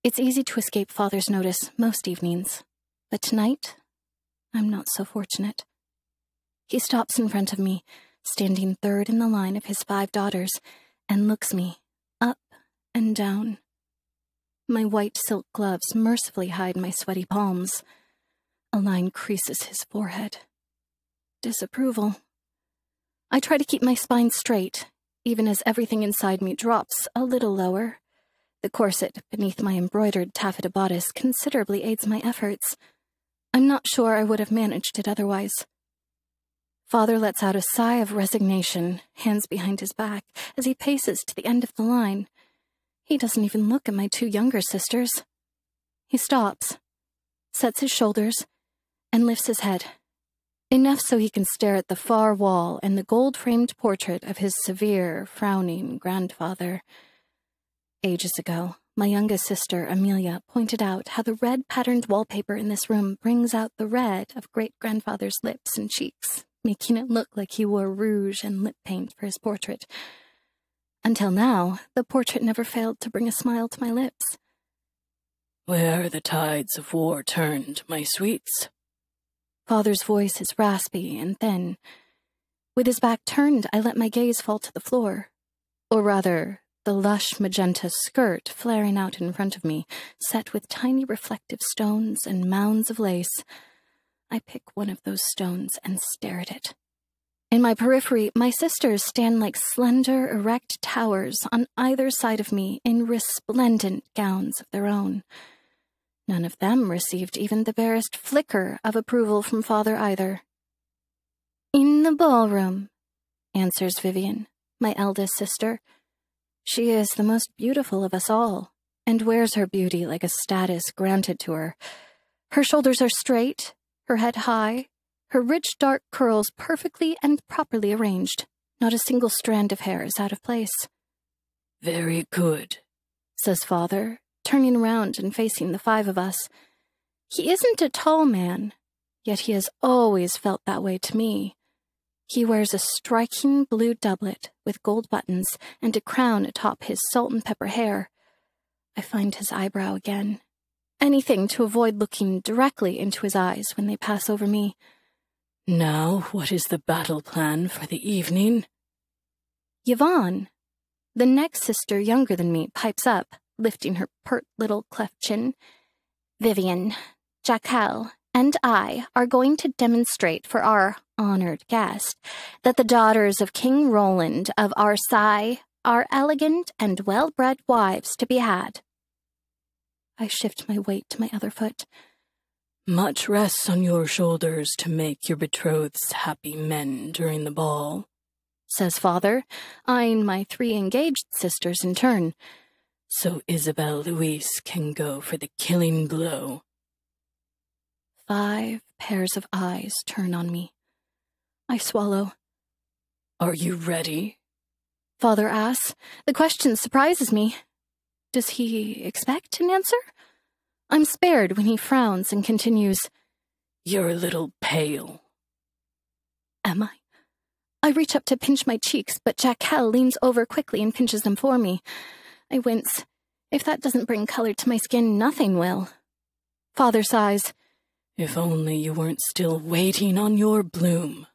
It's easy to escape Father's notice most evenings, but tonight, I'm not so fortunate. He stops in front of me, standing third in the line of his 5 daughters, and looks me up and down. My white silk gloves mercifully hide my sweaty palms. A line creases his forehead. Disapproval. I try to keep my spine straight, even as everything inside me drops a little lower. The corset beneath my embroidered taffeta bodice considerably aids my efforts. I'm not sure I would have managed it otherwise. Father lets out a sigh of resignation, hands behind his back, as he paces to the end of the line. He doesn't even look at my 2 younger sisters. He stops, sets his shoulders, and lifts his head. Enough so he can stare at the far wall and the gold-framed portrait of his severe, frowning grandfather. Ages ago, my youngest sister, Amelia, pointed out how the red-patterned wallpaper in this room brings out the red of great-grandfather's lips and cheeks, making it look like he wore rouge and lip paint for his portrait. Until now, the portrait never failed to bring a smile to my lips. "Where the tides of war turned, my sweets?" Father's voice is raspy and thin. With his back turned, I let my gaze fall to the floor. Or rather, the lush magenta skirt flaring out in front of me, set with tiny reflective stones and mounds of lace. I pick one of those stones and stare at it. In my periphery, my sisters stand like slender, erect towers on either side of me in resplendent gowns of their own. None of them received even the barest flicker of approval from Father either. "In the ballroom," answers Vivian, my eldest sister. She is the most beautiful of us all, and wears her beauty like a status granted to her. Her shoulders are straight, her head high, her rich dark curls perfectly and properly arranged. Not a single strand of hair is out of place. "Very good," says Father, turning around and facing the 5 of us. He isn't a tall man, yet he has always felt that way to me. He wears a striking blue doublet with gold buttons and a crown atop his salt and pepper hair. I find his eyebrow again. Anything to avoid looking directly into his eyes when they pass over me. "Now, what is the battle plan for the evening?" Yvonne, the next sister younger than me, pipes up, lifting her pert little cleft chin. "Vivian, Jackal, and I are going to demonstrate for our honored guest that the daughters of King Roland of Arsai are elegant and well-bred wives to be had." I shift my weight to my other foot. "Much rests on your shoulders to make your betrotheds happy men during the ball," says Father, eyeing my 3 engaged sisters in turn. "So Isabelle Louise can go for the killing blow." 5 pairs of eyes turn on me. I swallow. "Are you ready?" Father asks. The question surprises me. Does he expect an answer? I'm spared when he frowns and continues, "You're a little pale." Am I? I reach up to pinch my cheeks, but Jackal leans over quickly and pinches them for me. I wince. If that doesn't bring color to my skin, nothing will. Father sighs. "If only you weren't still waiting on your bloom."